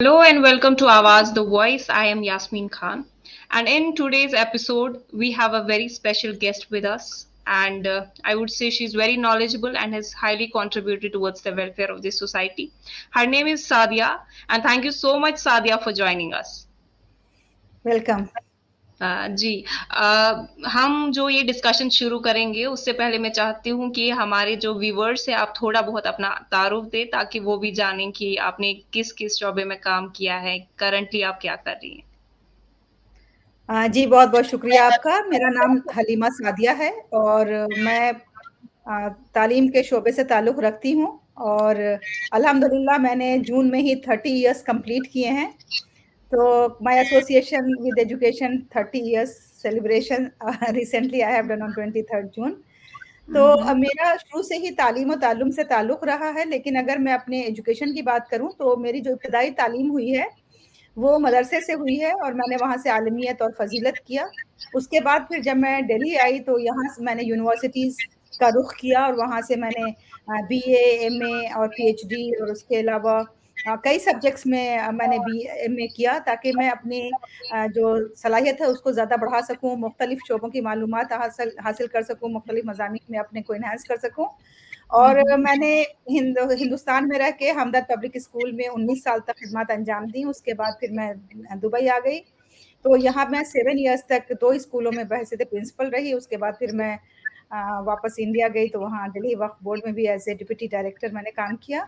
Hello and welcome to Awaz the Voice. I am Yasmin Khan. And in today's episode, we have a very special guest with us. And I would say she's very knowledgeable and has highly contributed towards the welfare of this society. Her name is Sadia. And thank you so much, Sadia, for joining us. Welcome. जी हम जो ये discussion शुरू करेंगे उससे पहले मैं चाहती हूँ कि हमारे जो व्यूवर्स हैं आप थोड़ा बहुत अपना तारुफ दें ताकि वो भी जानें कि आपने किस किस शोबे में काम किया है, करंटली आप क्या कर रही हैं। जी, बहुत-बहुत शुक्रिया आपका। मेरा नाम हलीमा सादिया है और मैं तालीम के शोबे से ताल्लुक़ रखती हूँ और अल्हम्दुलिल्लाह मैंने जून में ही 30 इयर्स कंप्लीट किए हैं। तो my association with education 30 years celebration recently I have done on 23rd जून। तो हम्म। मेरा शुरू से ही तालीम और ताल्लुम से ताल्लुक़ रहा है, लेकिन अगर मैं अपने एजुकेशन की बात करूँ तो मेरी जो इब्तिदाई तालीम हुई है वो मदरसे से हुई है और मैंने वहाँ से आलमियत और फ़ज़ीलत किया। उसके बाद फिर जब मैं दिल्ली आई तो यहाँ से मैंने यूनिवर्सिटीज़ का रुख किया और वहाँ से मैंने बीए, एमए और पीएचडी और उसके अलावा कई सब्जेक्ट्स में मैंने एमए किया ताकि मैं अपनी जो सलाहियत है उसको ज़्यादा बढ़ा सकूँ, मुख्तलिफ़ शोबों की मालूमात हासिल हासिल कर सकूँ, मुख्तलिफ़ मज़ामीन में अपने को एनहांस कर सकूँ। और मैंने हिंदुस्तान में रह के हमदर्द पब्लिक स्कूल में 19 साल तक खिदमत अंजाम दी। उसके बाद फिर मैं दुबई आ गई। तो यहाँ मैं 7 इयर्स तक 2 स्कूलों में बहैसियत प्रिंसिपल रही। उसके बाद फिर मैं वापस इंडिया गई तो वहाँ दिल्ली वक्फ बोर्ड में भी एज़ ए डिप्टी डायरेक्टर मैंने काम किया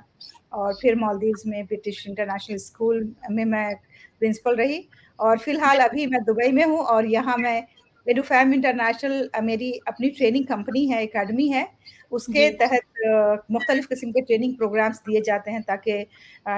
और फिर मालदीव्स में ब्रिटिश इंटरनेशनल स्कूल में मैं प्रिंसिपल रही और फिलहाल अभी मैं दुबई में हूँ और यहाँ मैं एडुफैम इंटरनेशनल मेरी अपनी ट्रेनिंग कंपनी है, एकेडमी है। उसके जी। तहत मुख्तलिफ़ किस्म के ट्रेनिंग प्रोग्राम्स दिए जाते हैं ताकि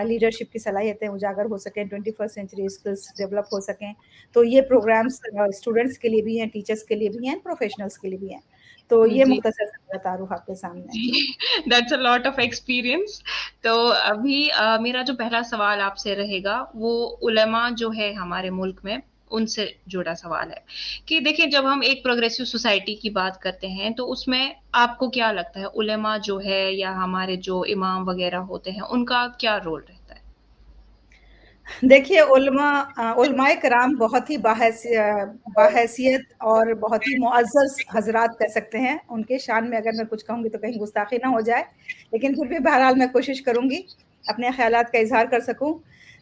लीडरशिप की सलाहियतें उजागर हो सकें, 21st सेंचुरी स्किल्स डेवलप हो सकें। तो ये प्रोग्राम्स स्टूडेंट्स के लिए भी हैं, टीचर्स के लिए भी हैं, प्रोफेशनल्स के लिए भी हैं। तो ये जी। मुख्तसर सा मेरा तारुफ आपके सामने है। That's a lot of experience. तो अभी मेरा जो पहला सवाल आपसे रहेगा वो उलेमा जो है हमारे मुल्क में उनसे जुड़ा सवाल है कि देखिए जब हम एक प्रोग्रेसिव सोसाइटी की बात करते हैं तो उसमें आपको क्या लगता है उलेमा जो है या हमारे जो इमाम वगैरह होते हैं उनका क्या रोल रहता है? देखिए उलमाए कराम बहुत ही बाहैसियत और बहुत ही मुअज़्ज़ज़ हज़रात कह सकते हैं। उनके शान में अगर मैं कुछ कहूँगी तो कहीं गुस्ताखी ना हो जाए, लेकिन फिर भी बहरहाल मैं कोशिश करूँगी, अपने ख़यालात का इज़हार कर सकूँ।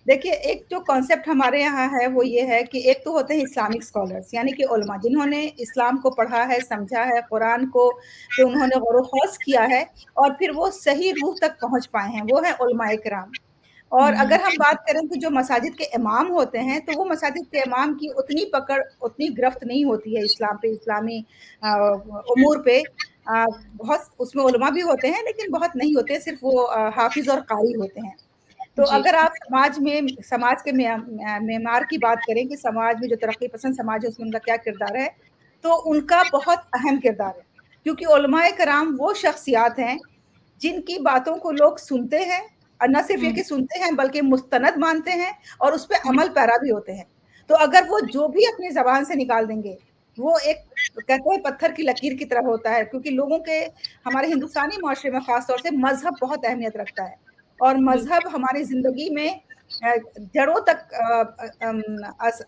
देखिए, एक जो कॉन्सेप्ट हमारे यहाँ है वो ये है कि एक तो होते हैं इस्लामिक स्कॉलर्स यानी कि उलमा जिन्होंने इस्लाम को पढ़ा है, समझा है, कुरान को पे उन्होंने गौर-ओ-ख़ौज़ किया है और फिर वो सही रूह तक पहुँच पाए हैं, वो हैं उलमाए किराम। और हुँ, अगर हम बात करें कि जो मसाजिद के इमाम होते हैं, तो वो मसाजिद के इमाम की उतनी पकड़, उतनी गिरफ्त नहीं होती है इस्लाम पे, इस्लामी उमूर पे। बहुत उसमें उलमा भी होते हैं, लेकिन बहुत नहीं होते, सिर्फ़ वो हाफ़िज़ और क़ारी होते हैं। तो जी। अगर आप समाज के मेमार की बात करें कि समाज में जो तरक्की पसंद समाज है, उसमें उनका क्या किरदार है, तो उनका बहुत अहम किरदार है। क्योंकि उलमाए कराम वो शख्सियात हैं जिनकी बातों को लोग सुनते हैं और ना सिर्फ़ ये हुँ, कि सुनते हैं बल्कि मुस्तनद मानते हैं और उस पे हुँ, अमल पैरा भी होते हैं। तो अगर वो जो भी अपनी ज़बान से निकाल देंगे, वो एक कहते हैं पत्थर की लकीर की तरह होता है क्योंकि लोगों के हमारे हिंदुस्तानी माशरे में ख़ास तौर से मज़हब बहुत अहमियत रखता है और बिल्कुल। मज़हब हमारी ज़िंदगी में जड़ों तक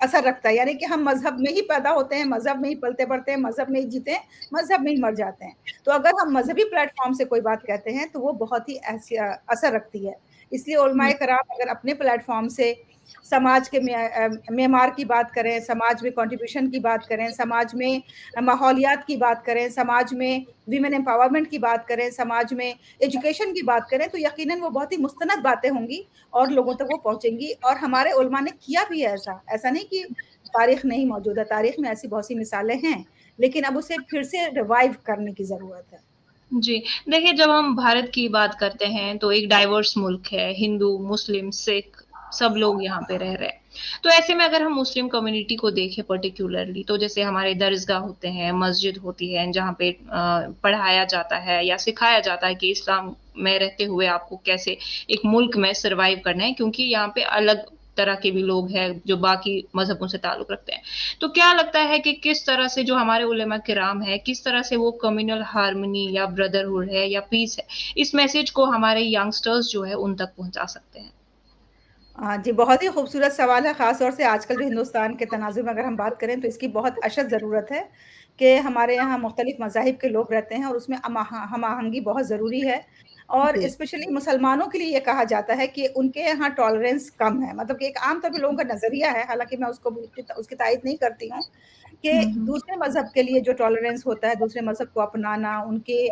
असर रखता है। यानी कि हम मज़हब में ही पैदा होते हैं, मज़हब में ही पलते-बढ़ते हैं, मज़हब में ही जीते हैं, मज़हब में ही मर जाते हैं। तो अगर हम मज़हबी प्लेटफ़ॉर्म से कोई बात कहते हैं, तो वो बहुत ही असर रखती है। इसलिए हुँ, उलमाए कराम अगर अपने प्लेटफ़ॉर्म से समाज के मेमार की बात करें, समाज में कंट्रीब्यूशन की बात करें, समाज में माहौलियात की बात करें, समाज में वीमेन एम्पावरमेंट की बात करें, समाज में एजुकेशन की बात करें, तो यकीनन वो बहुत ही मुस्तनद बातें होंगी और लोगों तक वो पहुँचेंगी और हमारे उलमा ने किया भी है ऐसा। ऐसा नहीं कि तारीख़ नहीं मौजूद है, तारीख़ में ऐसी बहुत सी मिसालें हैं, लेकिन अब उसे फिर से रिवाइव करने की ज़रूरत है। जी। देखिए, जब हम भारत की बात करते हैं, तो एक डाइवर्स मुल्क है, हिंदू, मुस्लिम, सिख सब लोग यहाँ पे रह रहे हैं। तो ऐसे में अगर हम मुस्लिम कम्युनिटी को देखें पर्टिक्युलरली, तो जैसे हमारे दरगाह होते हैं, मस्जिद होती है, जहाँ पे पढ़ाया जाता है या सिखाया जाता है कि इस्लाम में रहते हुए आपको कैसे एक मुल्क में सर्वाइव करना है, क्योंकि यहाँ पे अलग तरह के भी लोग हैं, जो बाकी मज़हबों से ताल्लुक़ रखते हैं। तो क्या लगता है कि किस तरह से जो हमारे उलेमा किराम है, किस तरह से वो कम्युनल हार्मनी या ब्रदरहुड है या पीस है, इस मैसेज को हमारे यंगस्टर्स जो है उन तक पहुँचा सकते हैं? जी, बहुत ही खूबसूरत सवाल है, ख़ास तौर से आजकल जो हिंदुस्तान के तनाज़ुर में अगर हम बात करें तो इसकी बहुत अशद ज़रूरत है कि हमारे यहाँ मुख़्तलिफ़ मज़ाहिब के लोग रहते हैं और उसमें हम-आहंगी बहुत ज़रूरी है। और जी। स्पेशली मुसलमानों के लिए ये कहा जाता है कि उनके यहाँ टॉलरेंस कम है, मतलब कि एक आम तौर पे लोगों का नज़रिया है, हालाँकि मैं उसको उसकी तायीद नहीं करती हूँ, हुँ, कि हुँ। दूसरे मज़हब के लिए जो टॉलरेंस होता है, दूसरे मज़हब को अपनाना, उनके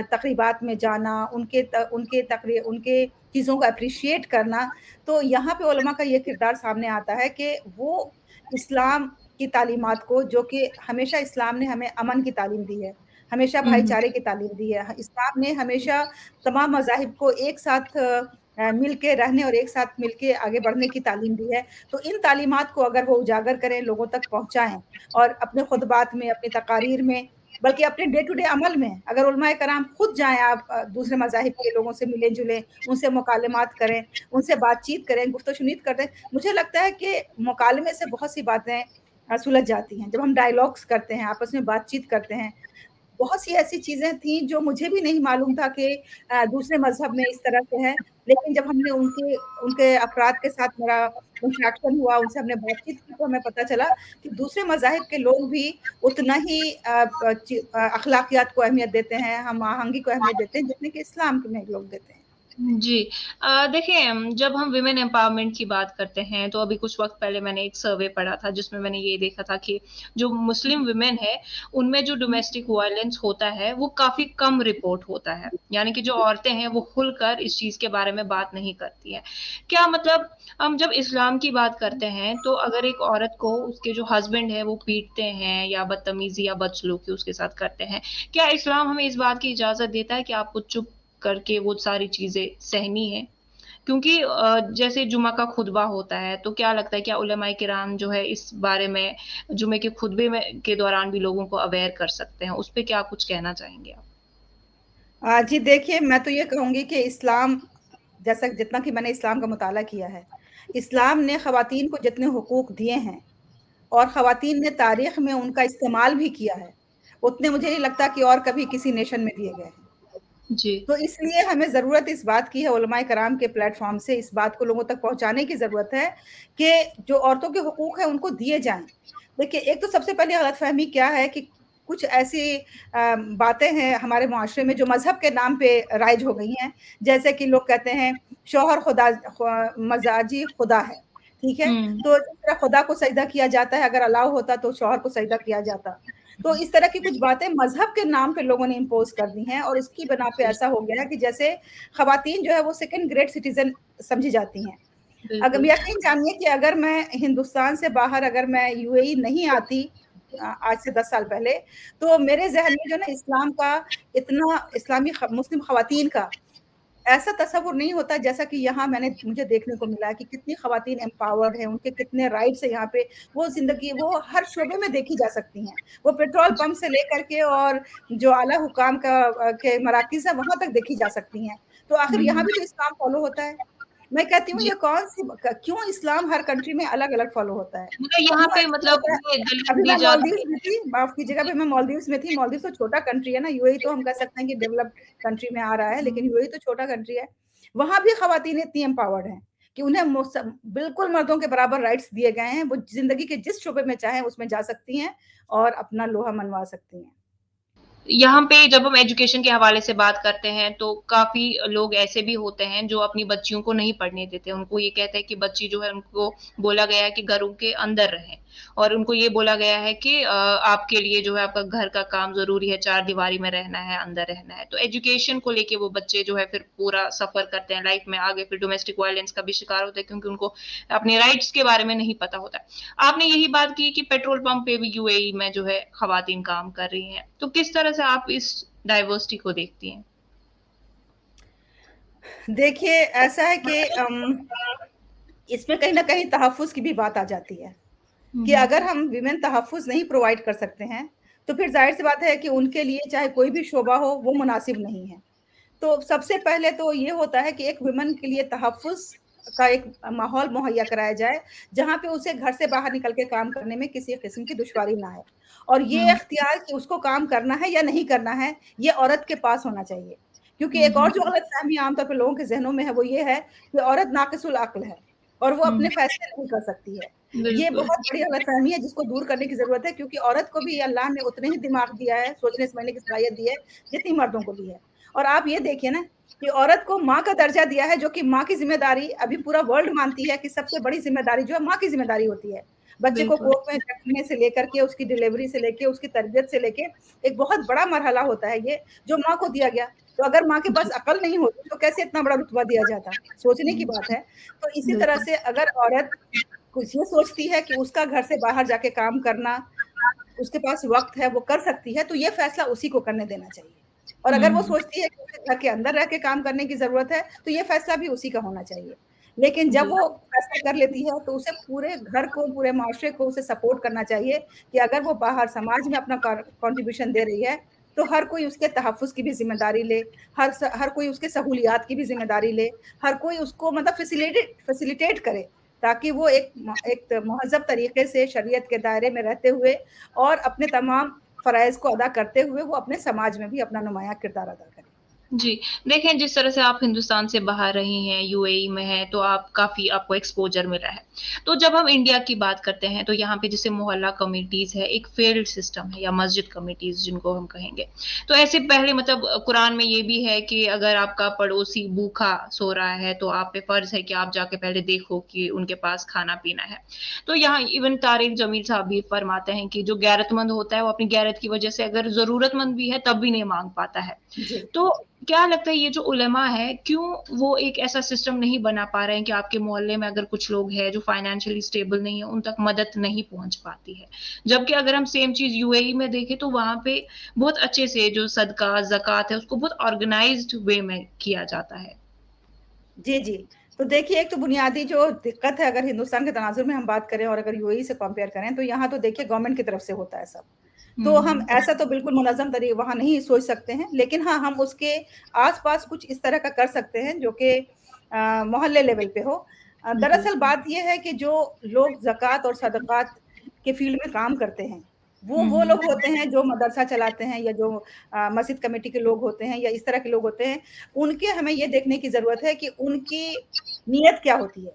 तक़रीबात में जाना, उनके चीज़ों को एप्रिशिएट करना, तो यहाँ पे उलमा का ये किरदार सामने आता है कि वो इस्लाम की तालीमात को, जो कि हमेशा इस्लाम ने हमें अमन की तालीम दी है, हमेशा हुँ, हुँ। भाईचारे की तालीम दी है। इस्लाम ने हमेशा तमाम मज़ाहिब को एक साथ मिल के रहने और एक साथ मिल के आगे बढ़ने की तालीम दी है। तो इन तालीमात को अगर वो उजागर करें, लोगों तक पहुँचाएँ और अपने खुतबात में, अपनी तकारीर में, बल्कि अपने डे टू डे अमल में, अगर उलमाए कराम खुद जाएँ, आप दूसरे मज़ाहिब के लोगों से मिलें-जुलें, उनसे मुकालमात करें, उनसे बातचीत करें, गुफ्त-ओ-शुनीद करें, मुझे लगता है कि मुकालमे से बहुत सी बातें सुलझ जाती हैं। जब हम डायलॉग्स करते हैं, आपस में बातचीत करते हैं, बहुत सी ऐसी चीज़ें थी जो मुझे भी नहीं मालूम था कि दूसरे मज़हब में इस तरह से है, लेकिन जब हमने उनके उनके अफ़राद के साथ मेरा इंटरैक्शन हुआ, उनसे हमने बातचीत की, तो हमें पता चला कि दूसरे मज़ाहिब के लोग भी उतना ही अखलाकियात को अहमियत देते हैं, हम-आहंगी को अहमियत देते हैं, जितने कि इस्लाम में लोग देते हैं। जी। देखिए जब हम वुमेन एम्पावरमेंट की बात करते हैं, तो अभी कुछ वक़्त पहले मैंने एक सर्वे पढ़ा था, जिसमें मैंने ये देखा था कि जो मुस्लिम वुमेन है, उनमें जो डोमेस्टिक वायलेंस होता है, वो काफ़ी कम रिपोर्ट होता है। यानी कि जो औरतें हैं, वो खुलकर इस चीज़ के बारे में बात नहीं करती हैं। क्या मतलब हम जब इस्लाम की बात करते हैं, तो अगर एक औरत को उसके जो हस्बैंड हैं, वो पीटते हैं या बदतमीज़ी या बदसलूकी उसके साथ करते हैं, क्या इस्लाम हमें इस बात की इजाज़त देता है कि आपको चुप करके वो सारी चीज़ें सहनी है? क्योंकि जैसे जुमा का खुतबा होता है, तो क्या लगता है क्या उलमाए किराम जो है इस बारे में जुमे के खुतबे में के दौरान भी लोगों को अवेयर कर सकते हैं? उस पे क्या कुछ कहना चाहेंगे आप? जी देखिए, मैं तो ये कहूँगी कि इस्लाम जैसा जितना कि मैंने इस्लाम का मुताला किया है, इस्लाम ने ख़वातीन को जितने हुकूक दिए हैं और ख़वातीन ने तारीख़ में उनका इस्तेमाल भी किया है, उतने मुझे नहीं लगता कि और कभी किसी नेशन में दिए गए हैं। जी। तो इसलिए हमें ज़रूरत इस बात की है, उलमाए कराम के प्लेटफ़ॉर्म से इस बात को लोगों तक पहुँचाने की ज़रूरत है कि जो औरतों के हुकूक हैं, उनको दिए जाएँ। देखिए, एक तो सबसे पहले गलतफ़हमी क्या है कि कुछ ऐसी बातें हैं हमारे मुआशरे में जो मज़हब के नाम पे राइज हो गई हैं। जैसे कि लोग कहते हैं शौहर मज़ाजी खुदा है, ठीक है? हुँ। तो जिस तरह खुदा को सजदा किया जाता है, अगर अल्लाह होता तो शौहर को सजदा किया जाता। तो इस तरह की कुछ बातें मज़हब के नाम पे लोगों ने इम्पोज़ कर दी हैं और इसकी बिना पे ऐसा हो गया है कि जैसे ख़वातीन जो है वो सेकंड ग्रेड सिटिज़न समझी जाती हैं। अगर बिल्कुल। यकीन जानिए कि अगर मैं हिंदुस्तान से बाहर अगर मैं यूएई नहीं आती आज से 10 साल पहले, तो मेरे ज़हन में जो है ना इस्लाम का इतना इस्लामी मुस्लिम ख़वातीन का ऐसा तसव्वुर नहीं होता जैसा कि यहाँ मुझे देखने को मिला है कि कितनी ख़वातीन एम्पावर्ड हैं, उनके कितने राइट्स हैं यहाँ पे, वो ज़िंदगी वो हर शोबे में देखी जा सकती हैं। वो पेट्रोल जी। पंप से लेकर के और जो आला हुकाम के मराकिज़ हैं, वहाँ तक देखी जा सकती हैं। तो आखिर हुँ, यहाँ हुँ। भी तो इस्लाम फ़ॉलो होता है। मैं कहती हूँ जी। ये कौन-सी क्यों इस्लाम हर कंट्री में अलग-अलग फ़ॉलो होता है? मतलब यहाँ क्यों पे ऐसा मतलब होता है? ये दलील अभी दी मैं जाती मालदीव्स में थी, माफ़ कीजिएगा अभी मैं मालदीव्स में थी, मालदीव्स तो छोटा कंट्री है ना, यूएई तो हम कह सकते हैं कि डेवलप्ड कंट्री में आ रहा है, लेकिन यूएई तो छोटा कंट्री है। वहाँ भी ख़वातीन इतनी एम्पावर्ड हैं कि उन्हें बिल्कुल मर्दों के बराबर राइट्स दिए गए हैं, वो ज़िंदगी के जिस शोबे में चाहें उसमें जा सकती हैं और अपना लोहा मनवा सकती हैं। यहाँ पे जब हम एजुकेशन के हवाले से बात करते हैं, तो काफ़ी लोग ऐसे भी होते हैं जो अपनी बच्चियों को नहीं पढ़ने देते। उनको ये कहते हैं कि बच्ची जो है उनको बोला गया है कि घरों के अंदर रहें और उनको ये बोला गया है कि आपके लिए जो है आपका घर का काम ज़रूरी है, चारदीवारी में रहना है, अंदर रहना है। तो एजुकेशन को लेके वो बच्चे जो है फिर पूरा सफ़र करते हैं लाइफ़ में आगे फिर डोमेस्टिक वायलेंस का भी शिकार होते हैं क्योंकि उनको अपने राइट्स के बारे में नहीं पता होता है। आपने यही बात की कि पेट्रोल पंप पे भी यूएई में जो है खवातीन काम कर रही हैं। तो किस तरह से आप इस डाइवर्सिटी को देखती हैं? देखिए, ऐसा है कि इसमें कहीं न कहीं तहफ़्फ़ुज़ की भी बात आ जाती है, हुँ, कि हुँ। अगर हम विमेन तहफ़्फ़ुज़ नहीं प्रोवाइड कर सकते हैं, तो फिर ज़ाहिर-सी बात है कि उनके लिए चाहे कोई भी शोबा हो, वो मुनासिब नहीं है। तो सबसे पहले तो ये होता है कि एक वुमन के लिए तहफ़्फ़ुज़ का एक माहौल मुहैया कराया जाए, जहाँ पे उसे घर से बाहर निकल के काम करने में किसी किस्म की दुश्वारी ना आए। और ये हुँ, इख्तियार कि उसको काम करना है या नहीं करना है, ये औरत के पास होना चाहिए। क्योंकि हुँ, एक और हुँ। जो गलतफ़हमी आम तौर पे लोगों के ज़हनों में है, वो ये है कि औरत नाक़िसुल अक़्ल है। और वो हुँ, अपने फैसले नहीं कर सकती है। ये बिल्कुल। बहुत बड़ी गलतफ़हमी है जिसको दूर करने की ज़रूरत है, क्योंकि औरत को भी अल्लाह ने उतने ही दिमाग दिया है, सोचने-समझने की सलाहियत दी है, जितनी मर्दों को दी है। और आप ये देखिए ना कि औरत को माँ का दर्जा दिया है, जो कि माँ की ज़िम्मेदारी अभी पूरा वर्ल्ड मानती है कि सबसे बड़ी ज़िम्मेदारी जो है माँ की ज़िम्मेदारी होती है। बच्चे को बिल्कुल, कोख में रखने से लेकर के, उसकी डिलीवरी से लेके, उसकी तरबियत से लेके, एक बहुत बड़ा मरहला होता है ये, जो माँ को दिया गया। तो अगर माँ के पास जी, अकल नहीं होती, तो कैसे इतना बड़ा रुतबा दिया जाता? सोचने की बात जी, है। तो इसी तरह बिल्कुल। से अगर औरत कुछ ये सोचती है कि उसका घर से बाहर जाके काम करना, उसके पास वक़्त है, वो कर सकती है, तो ये फ़ैसला उसी को करने देना चाहिए। और हुँ, अगर वो हुँ, सोचती है कि उसे घर के अंदर रह के काम करने की ज़रूरत है, तो ये फ़ैसला भी उसी का होना चाहिए। लेकिन जब बिल्कुल। वो फ़ैसला कर लेती है, तो उसे पूरे घर को, पूरे माशरे को उसे सपोर्ट करना चाहिए कि अगर वो बाहर समाज में अपना कॉन्ट्रिब्यूशन दे रही है, तो हर कोई उसके तहफ़्फ़ुज़ की भी ज़िम्मेदारी ले, हर कोई उसके सहूलियात की भी ज़िम्मेदारी ले, हर कोई उसको मतलब फ़ैसिलिटेट करे, ताकि वो एक महज़्ज़ब तरीके से शरीयत के दायरे में रहते हुए और अपने तमाम फ़राइज़ को अदा करते हुए वो अपने समाज में भी अपना नुमायाँ किरदार अदा करें। जी, देखें जिस तरह से आप हिंदुस्तान से बाहर रही हैं, यूएई में हैं, तो आप काफ़ी आपको एक्सपोज़र मिला है। तो जब हम इंडिया की बात करते हैं, तो यहाँ पे जैसे मोहल्ला कम्युनिटीज़ है, एक फ़ील्ड सिस्टम है या मस्जिद कमिटीज़ जिनको हम कहेंगे। तो ऐसे पहले मतलब कुरान में ये भी है कि अगर आपका पड़ोसी भूखा सो रहा है, तो आप पे फ़र्ज़ है कि आप जाके पहले देखो कि उनके पास खाना-पीना है। तो यहाँ इवन तारिक जमील साहब भी फरमाते हैं कि जो गैरतमंद होता है, वो अपनी गैरत की वज़ह से अगर ज़रूरतमंद भी है, तब भी नहीं माँग पाता है। जी। तो क्या लगता है ये जो उलेमा है, क्यों वो एक ऐसा सिस्टम नहीं बना पा रहे हैं कि आपके मोहल्ले में अगर कुछ लोग हैं जो फाइनेंशियली स्टेबल नहीं है, उन तक मदद नहीं पहुँच पाती है। जबकि अगर हम सेम चीज़ यूएई में देखें तो वहाँ पे बहुत अच्छे से जो सदका, ज़कात है उसको बहुत ऑर्गनाइज़्ड वे में किया जाता है। जी, जी। तो देखिए, एक तो बुनियादी जो दिक्कत है, अगर हिंदुस्तान के तनाज़ुर में हम बात करें और अगर यूएई से कंपेयर करें, तो यहाँ तो देखिए गवर्नमेंट की तरफ से होता है सब। हुँ, तो हम हुँ। ऐसा तो बिल्कुल मुनज़्ज़म वहाँ नहीं सोच सकते हैं, लेकिन हाँ, हम उसके आस-पास कुछ इस तरह का कर सकते हैं जो कि मोहल्ले लेवल पे हो। जी। दरअसल बात ये है कि जो लोग ज़कात और सदक़ात के फ़ील्ड में काम करते हैं, हुँ, वो हुँ। लोग होते हैं जो मदरसा चलाते हैं या जो मस्जिद कमेटी के लोग होते हैं या इस तरह के लोग होते हैं। उनके हमें ये देखने की ज़रूरत है कि उनकी नीयत क्या होती है।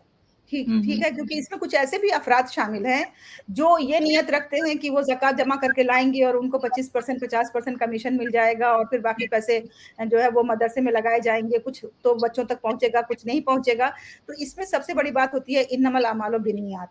ठीक हुँ, ठीक हुँ। है, क्योंकि इसमें कुछ ऐसे भी अफ़राद शामिल हैं, जो ये नियत रखते हैं कि वो ज़कात जमा करके लाएँगे और उनको 25% 50% कमीशन मिल जाएगा और फिर बाकी पैसे जो है वो मदरसे में लगाए जाएँगे, कुछ तो बच्चों तक पहुँचेगा, कुछ नहीं पहुँचेगा। तो इसमें सबसे बड़ी बात होती है इन्नमल अमालु बिन्नियात।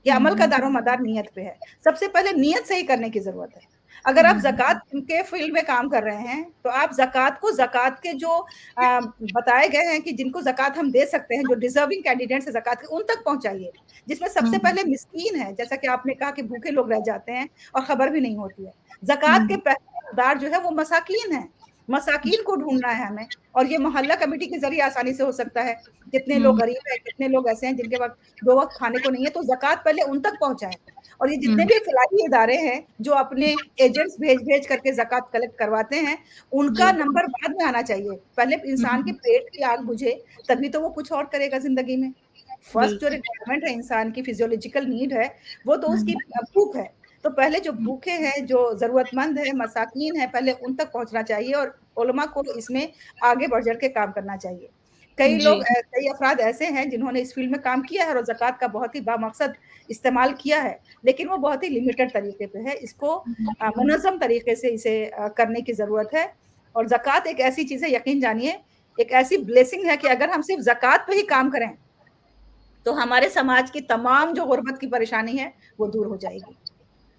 ये हुँ, अमल का हुँ। दारोमदार नियत पे है। सबसे पहले नियत सही करने की ज़रूरत है। अगर आप हुँ, हुँ। ज़कात के फ़ील्ड में काम कर रहे हैं, तो आप ज़कात को ज़कात के जो बताए गए हैं कि जिनको ज़कात हम दे सकते हैं, जो डिज़र्विंग कैंडिडेट्स हैं ज़कात के, उन तक पहुँचाइए। जिसमें हुँ, सबसे हुँ। पहले मिस्कीन है, जैसा कि आपने कहा कि भूखे लोग रह जाते हैं और खबर भी नहीं होती है। ज़कात के हुँ, पहले हकदार जो है वो मसाकीन हैं। मसाकीन को ढूँढना है हमें और ये मोहल्ला कमिटी के ज़रिए आसानी से हो सकता है। कितने लोग हुँ, गरीब हैं, कितने लोग ऐसे हैं जिनके पास 2 वक़्त खाने को नहीं है, तो ज़कात पहले उन तक पहुँचाएँ। और ये जितने हुँ, भी फलाही इदारे हैं, जो अपने एजेंट्स भेज-भेज करके ज़कात कलेक्ट करवाते हैं, उनका जी। नंबर बाद में आना चाहिए। पहले हुँ, इंसान के हुँ। पेट की आग बुझे, तभी तो वो कुछ और करेगा ज़िंदगी में। फर्स्ट जो बिल्कुल। रिक्वायरमेंट है इंसान की फिज़ियोलॉजिकल नीड है, वो तो उसकी हुँ, भूख है। तो पहले जो हुँ। भूखे हैं, जो ज़रूरतमंद हैं, मसाकीन हैं, पहले उन तक पहुँचना चाहिए और उलमा को इसमें आगे बढ़-चढ़ के काम करना चाहिए। जी। कई अफ़राद ऐसे हैं जिन्होंने इस फ़ील्ड में काम किया है और ज़कात का बहुत ही बामकसद इस्तेमाल किया है, लेकिन वो बहुत ही लिमिटेड तरीके पे है। इसको मुनज़्ज़म तरीके से इसे करने की ज़रूरत है और ज़कात एक ऐसी चीज़ है, यकीन जानिए, एक ऐसी ब्लेसिंग है कि अगर हम सिर्फ़ ज़कात पे ही काम करें, तो हमारे समाज की तमाम जो गुर्बत की परेशानी है, वो दूर हो जाएगी।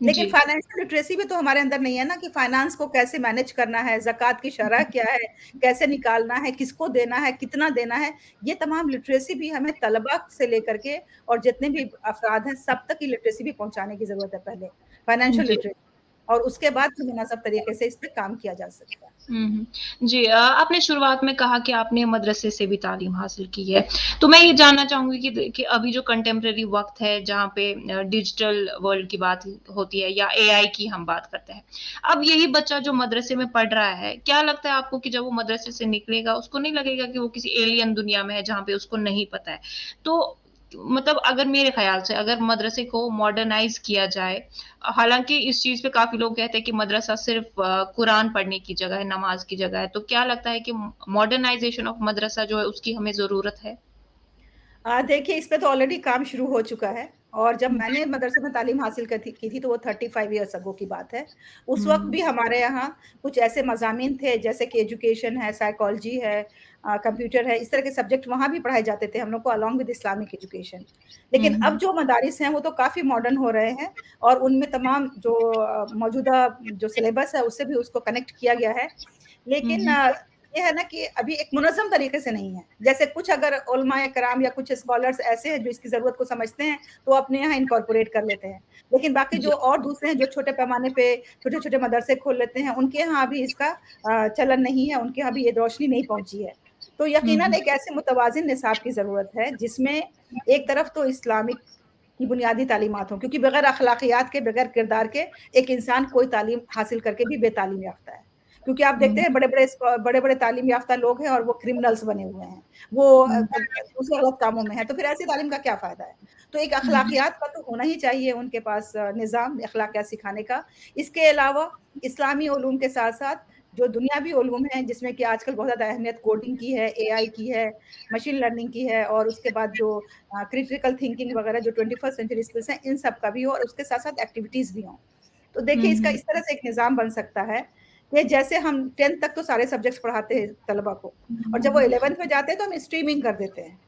लेकिन जी। फाइनेंशियल लिटरेसी भी तो हमारे अंदर नहीं है ना कि फाइनेंस को कैसे मैनेज करना है, ज़कात की शरह क्या है, कैसे निकालना है, किसको देना है, कितना देना है, ये तमाम लिटरेसी भी हमें तलबा से लेकर के और जितने भी अफ़राद हैं, सब तक की लिटरेसी भी पहुँचाने की ज़रूरत है पहले, फाइनेंशियल जी। लिटरेसी और उसके बाद फिर मुनासिब तरीके से इस पे काम किया जा सकता है। हुँ, हुँ। जी आपने शुरुआत में कहा कि आपने मदरसे से भी तालीम हासिल की है। तो मैं ये जानना चाहूँगी कि देखिए अभी जो कंटेम्परेरी वक़्त है जहाँ पे डिजिटल वर्ल्ड की बात होती है या एआई की हम बात करते हैं। अब यही बच्चा जो मदरसे में पढ़ रहा है, क्या लगता है आपको कि जब वो मदरसे से निकलेगा उसको नहीं लगेगा कि वो किसी एलियन दुनिया में है जहाँ पे उसको नहीं पता है? तो मतलब अगर मेरे ख़्याल से अगर मदरसे को मॉडर्नाइज़ किया जाए हालाँकि इस चीज़ पे काफ़ी लोग कहते हैं कि मदरसा सिर्फ़ कुरान पढ़ने की जगह है, नमाज़ की जगह है। तो क्या लगता है कि मॉडर्नाइज़ेशन ऑफ मदरसा जो है उसकी हमें ज़रूरत है? देखिए इस पे तो ऑलरेडी काम शुरू हो चुका है और जब मैंने मदरसे में तालीम हासिल की थी तो वो 35 ईयर्स अगो की बात है। उस वक़्त हुँ, भी हमारे यहाँ कुछ ऐसे मज़ामीन थे जैसे कि एजुकेशन है, साइकोलॉजी है, कंप्यूटर है, इस तरह के सब्जेक्ट वहाँ भी पढ़ाए जाते थे हम लोग को अलॉन्ग विद इस्लामिक एजुकेशन। हुँ, लेकिन अब हुँ, जो मदारिस हैं वो तो काफ़ी मॉडर्न हो रहे हैं और उनमें तमाम जो मौजूदा जो सिलेबस है उससे भी उसको कनेक्ट किया गया है। हुँ, लेकिन हुँ, ये है ना कि अभी एक मुनज़्ज़म तरीके से नहीं है। जैसे कुछ अगर उलमाए कराम या कुछ स्कॉलर्स ऐसे हैं जो इसकी ज़रूरत को समझते हैं, तो अपने यहाँ इनकॉर्पोरेट कर लेते हैं। लेकिन बाकी जो जी, और दूसरे हैं जो छोटे पैमाने पे छोटे-छोटे मदरसे खोल लेते हैं, उनके यहाँ अभी इसका चलन नहीं है, उनके यहाँ भी ये रोशनी नहीं पहुँची है। तो हुँ, यकीनन हुँ, एक ऐसे मुतवाज़िन निसाब की ज़रूरत है, जिसमें एक तरफ तो इस्लामिक की बुनियादी तालीमात हों, क्योंकि बगैर अखलाकियात के, बगैर किरदार के एक इंसान कोई तालीम हासिल करके भी बेतालीम याफ्ता है। क्योंकि आप देखते हुँ, हैं बड़े-बड़े तालीम याफ्ता लोग हैं और वो क्रिमिनल्स बने हुए हैं। वो हुँ, दूसरे गलत कामों में हैं, तो फिर ऐसी तालीम का क्या फ़ायदा है? तो एक हुँ, अखलाकियात का तो होना ही चाहिए उनके पास निज़ाम अखलाकियात सिखाने का। इसके अलावा इस्लामी उलूम के साथ-साथ जो दुनियावी उलूम हैं, जिसमें कि आजकल बहुत ज़्यादा अहमियत कोडिंग की है, एआई की है, मशीन लर्निंग की है और उसके बाद जो क्रिटिकल थिंकिंग वगैरह जो 21st सेंचुरी स्किल्स हैं, इन सब का भी हो और उसके साथ-साथ एक्टिविटीज़ भी हों। तो हुँ, देखिए इसका हुँ, इस तरह से एक निज़ाम बन सकता है कि जैसे हम 10th तक तो सारे सब्जेक्ट्स पढ़ाते हैं तलबा को और जब वो हुँ, 11th में जाते हैं तो हम स्ट्रीमिंग कर देते हैं,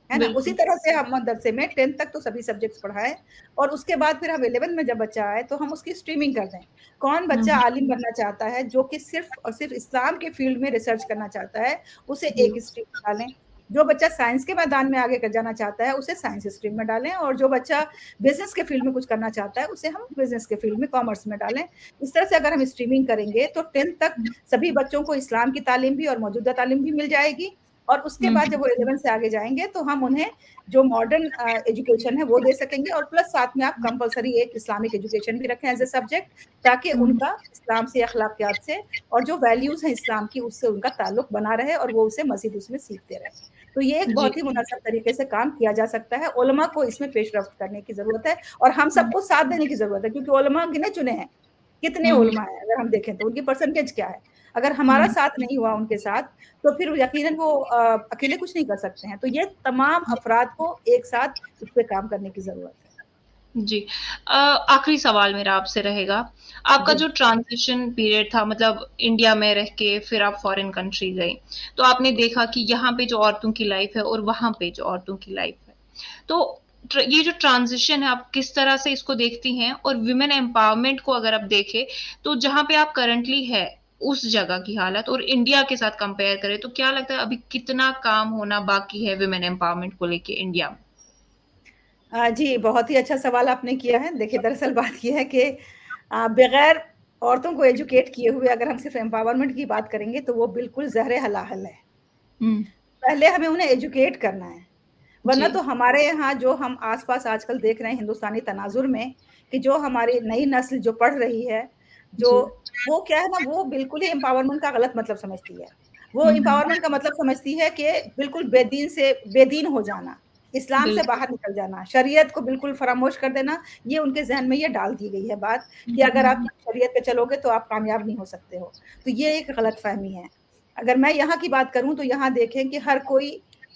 है ना? उसी बिल्कुल। तरह से हम मदरसे में 10th तक तो सभी सब्जेक्ट्स पढ़ाएँ और उसके बाद फिर हम 11th में जब बच्चा आए तो हम उसकी स्ट्रीमिंग कर दें। कौन हुँ, बच्चा हुँ, आलिम बनना चाहता है जो कि सिर्फ़ और सिर्फ़ इस्लाम के फ़ील्ड में रिसर्च करना चाहता है, उसे जी, एक स्ट्रीम डालें। जो बच्चा साइंस के मैदान में आगे जाना चाहता है, उसे साइंस स्ट्रीम में डालें और जो बच्चा बिज़नेस के फ़ील्ड में कुछ करना चाहता है, उसे हम बिज़नेस के फ़ील्ड में कॉमर्स में डालें। इस तरह से अगर हम स्ट्रीमिंग करेंगे तो 10th तक हुँ, सभी बच्चों को इस्लाम की तालीम भी और मौजूदा तालीम भी मिल जाएगी और उसके हुँ, बाद जब वो 11th से आगे जाएँगे तो हम उन्हें जो मॉडर्न एजुकेशन है वो दे सकेंगे और प्लस साथ में आप कंपल्सरी एक इस्लामिक एजुकेशन भी रखें एज़ अ सब्जेक्ट ताकि हुँ, उनका इस्लाम से, अखलाकियात से और जो वैल्यूज़ हैं इस्लाम की उससे उनका ताल्लुक बना रहे और वो उसे मज़ीद उसमें सीखते रहें। तो ये एक जी, बहुत ही मुनासिब तरीके से काम किया जा सकता है। उलमा को इसमें पेशरफ्त करने की ज़रूरत है और हम हुँ, सबको साथ देने की ज़रूरत है क्योंकि उलमा गिने-चुने हैं। कितने हुँ, हुँ, उलमा हैं अगर हम देखें तो उनकी परसेंटेज क्या है? अगर हमारा हुँ, साथ नहीं हुआ उनके साथ, तो फिर यकीनन वो अकेले कुछ नहीं कर सकते हैं। तो ये तमाम जी, अफ़राद को एक साथ इस पे काम करने की ज़रूरत है। जी। आखिरी सवाल मेरा आपसे रहेगा, आपका जी। जो ट्रांज़िशन पीरियड था मतलब इंडिया में रह के फिर आप फ़ॉरेन कंट्री गई, तो आपने देखा कि यहाँ पे जो औरतों की लाइफ़ है और वहाँ पे जो औरतों की लाइफ़ है। तो ये जो ट्रांज़िशन है आप किस तरह से इसको देखती हैं? और वुमेन एम्पावरमेंट को अगर आप देखें, तो जहाँ पे आप करंटली है, उस जगह की हालत और इंडिया के साथ कंपेयर करें, तो क्या लगता है अभी कितना काम होना बाकी है वुमेन एम्पावरमेंट को लेके इंडिया में? जी, बहुत ही अच्छा सवाल आपने किया है। देखिए, दरअसल बात ये है कि बगैर औरतों को एजुकेट किए हुए अगर हम सिर्फ़ एम्पावरमेंट की बात करेंगे, तो वो बिल्कुल ज़हर हलाहल है। हुँ, पहले हमें उन्हें एजुकेट करना है, वरना जी, तो हमारे यहाँ जो हम आस-पास आजकल देख रहे हैं हिंदुस्तानी तनाज़ुर में, कि जो हमारी नई नस्ल जो पढ़ रही है, जो जी। वो क्या है ना, वो बिल्कुल ही एम्पावरमेंट का गलत मतलब समझती है। वो हुँ, हुँ। एम्पावरमेंट का मतलब समझती है कि बिल्कुल बेदीन हो जाना, इस्लाम से बिल्कुल। बाहर निकल जाना, शरीयत को बिल्कुल फ़रामोश कर देना, ये उनके ज़हन में ये डाल दी गई है बात हुँ, कि अगर आप हुँ, शरीयत पे चलोगे तो आप कामयाब नहीं हो सकते हो। तो ये एक गलतफ़हमी है। अगर मैं यहाँ की बात करूँ तो यहाँ देखें कि हर कोई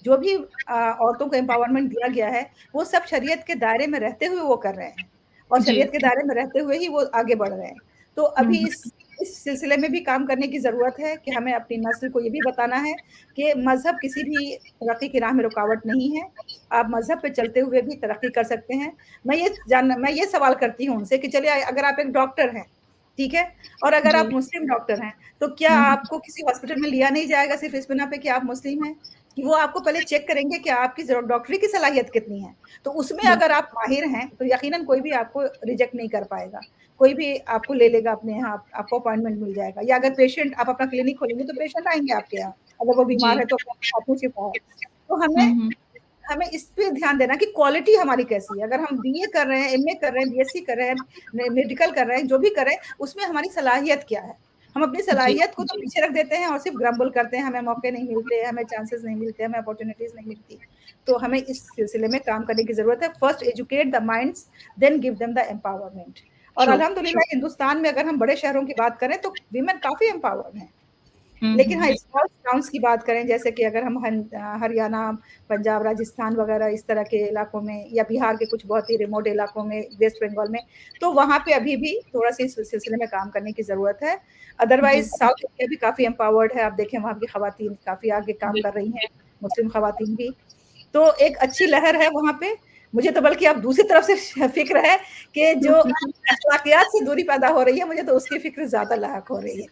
जो भी औरतों को एम्पावरमेंट दिया गया है, वो सब शरीयत के दायरे में रहते हुए वो कर रहे हैं और जी। शरीयत के दायरे में रहते हुए ही वो आगे बढ़ रहे हैं। तो हुँ, अभी हुँ, इस सिलसिले में भी काम करने की ज़रूरत है कि हमें अपनी नस्ल को ये भी बताना है कि मज़हब किसी भी तरक्की की राह में रुकावट नहीं है। आप मज़हब पे चलते हुए भी तरक्की कर सकते हैं। मैं ये सवाल करती हूँ उनसे कि चलिए अगर आप एक डॉक्टर हैं, ठीक है? और अगर आप जी। मुस्लिम डॉक्टर हैं, तो क्या हुँ, हुँ, आपको किसी हॉस्पिटल में लिया नहीं जाएगा सिर्फ़ इस बिना पे कि आप मुस्लिम हैं? कि वो आपको पहले चेक करेंगे कि आपकी ज़ डॉक्टरी की सलाहियत कितनी है। तो उसमें अगर बिल्कुल। आप माहिर हैं, तो यकीनन कोई भी आपको रिजेक्ट नहीं कर पाएगा। कोई भी आपको ले लेगा अपने यहाँ, आपको अपॉइंटमेंट मिल जाएगा या अगर पेशेंट आप अपना क्लिनिक खोलेंगे, तो पेशेंट आएँगे आपके यहाँ। अगर वो बीमार जी। है, तो अपने हाथों शिफ़ा है। तो हुँ, हमें हुँ, हमें इस पे ध्यान देना कि क्वालिटी हमारी कैसी है। अगर हम बीए कर रहे हैं, एमए कर रहे हैं, बीएससी कर रहे हैं, मेडिकल कर रहे हैं, जो भी कर रहे हैं, उसमें हमारी सलाहियत क्या है? हम अपनी जी। सलाहियत को तो पीछे रख देते हैं और सिर्फ़ ग्रम्बल करते हैं, हमें मौके नहीं मिलते, हमें चांसेस नहीं मिलते, हमें अपॉर्च्युनिटीज़ नहीं मिलती। तो हमें इस सिलसिले में काम करने की ज़रूरत है। First educate the minds, then give them the empowerment. और ट्रू। अल्हम्दुलिल्लाह हिंदुस्तान में अगर हम बड़े शहरों की बात करें, तो विमेन काफ़ी एम्पावर्ड हैं। लेकिन हाँ, हम्म। स्मॉल टाउन्स की बात करें, जैसे कि अगर हम हरियाणा, पंजाब, राजस्थान वगैरह इस तरह के इलाकों में, या बिहार के कुछ बहुत ही रिमोट इलाकों में, वेस्ट बंगाल में, तो वहाँ पे अभी भी थोड़ा-सा इस सिलसिले में काम करने की ज़रूरत है। जी, अदरवाइज़ साउथ इंडिया भी काफ़ी एम्पावर्ड है, आप देखें वहाँ की खवातीन काफ़ी आगे काम कर रही हैं, मुस्लिम खवातीन भी। तो एक अच्छी लहर है वहाँ पे। मुझे तो बल्कि अब दूसरी तरफ से फ़िक्र है कि जो बिल्कुल। अखलाकियात से दूरी पैदा हो रही है, मुझे तो उसकी फ़िक्र ज़्यादा लायक हो रही है।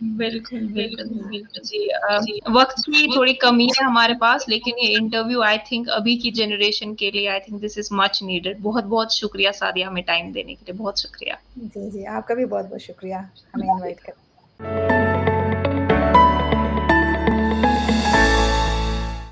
बिल्कुल, बिल्कुल। बिल्कुल, बिल्कुल। जी, वक़्त की थोड़ी कमी है हमारे पास, लेकिन ये इंटरव्यू आई थिंक अभी की जनरेशन के लिए I think this is much needed. बहुत-बहुत शुक्रिया सादिया हमें टाइम देने के लिए, बहुत शुक्रिया। जी, जी, आपका भी बहुत-बहुत शुक्रिया हमें इनवाइट करने